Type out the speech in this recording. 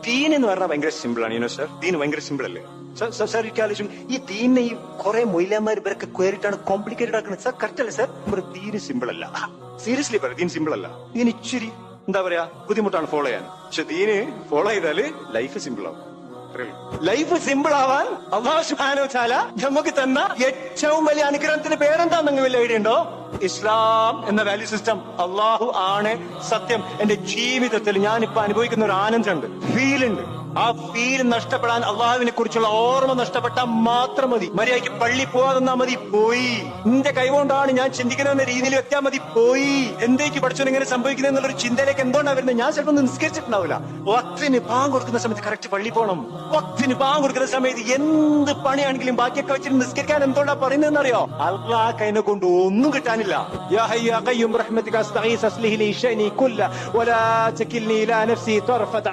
ദീൻ എന്ന് പറഞ്ഞാൽ ഭയങ്കര സിമ്പിൾ ആണ്. യുനോ സർ, ദീൻ ഭയങ്കര സിമ്പിൾ അല്ലേ സർ? ആലോചിച്ചു ഈ ദീനെ ഈ കുറെ മൊയിലാമാർ ഇവരൊക്കെ കയറിയിട്ടാണ് കോംപ്ലിക്കേറ്റഡ് ആക്കുന്നത്. സർ കറക്റ്റ് അല്ലേ സർ? ദീന് സിമ്പിൾ അല്ല. സീരിയസ്ലി പറയാം, ദീൻ സിമ്പിൾ അല്ല. ദീൻ ഇച്ചിരി എന്താ പറയാ ബുദ്ധിമുട്ടാണ് ഫോളോ ചെയ്യാൻ. പക്ഷെ ദീന് ഫോളോ ചെയ്താല് ലൈഫ് സിമ്പിൾ ആവും. ലൈഫ് സിമ്പിൾ ആവാൻ അല്ലാഹു സുബ്ഹാനഹു വ തആല നമുക്ക് തന്ന ഏറ്റവും വലിയ അനുഗ്രഹത്തിന്റെ പേരെന്താ നിങ്ങൾ വലിയ ഐഡിയ ഉണ്ടോ? ഇസ്ലാം എന്ന വാല്യൂ സിസ്റ്റം. അള്ളാഹു ആണ് സത്യം. എന്റെ ജീവിതത്തിൽ ഞാനിപ്പോ അനുഭവിക്കുന്ന ഒരു ആനന്ദമുണ്ട്, ഫീലുണ്ട്. ആ ഫീൽ നഷ്ടപ്പെടാൻ അള്ളാഹുവിനെ കുറിച്ചുള്ള ഓർമ്മ നഷ്ടപ്പെട്ടാൽ മാത്രം മതി. മര്യാദയ്ക്ക് പള്ളി പോവാതെന്നാ മതി, പോയി. നിന്റെ കൈകൊണ്ടാണ് ഞാൻ ചിന്തിക്കുന്ന രീതിയിൽ വെക്കാൻ മതി, പോയി. എന്തേക്ക് പഠിച്ചോ ഇങ്ങനെ സംഭവിക്കുന്നത് എന്നുള്ളൊരു ചിന്തയിലേക്ക് എന്തുകൊണ്ടാണ് വരുന്നത്? ഞാൻ ചിലപ്പോൾ നിസ്കരിച്ചിട്ടുണ്ടാവില്ല. വക്തിന് പാൻ കൊടുക്കുന്ന സമയത്ത് കറക്റ്റ് പള്ളി പോകണം. വക്തിന് പാൻ കൊടുക്കുന്ന സമയത്ത് എന്ത് പണിയാണെങ്കിലും ബാക്കിയൊക്കെ വെച്ചിട്ട് നിസ്കരിക്കാൻ എന്തുകൊണ്ടാ പറയുന്നതെന്ന് അറിയോ? അള്ളാഹ് കൈനെ കൊണ്ട് ഒന്നും കിട്ടാനില്ല. യാ ഹയ്യ ഖയ്യൂം റഹ്മതിക അസ്തഗീസ് അസ്ലിഹി ലി ശഅനി കുല്ല വലാ തകിൽനി ഇലാ നഫ്സി തർഫത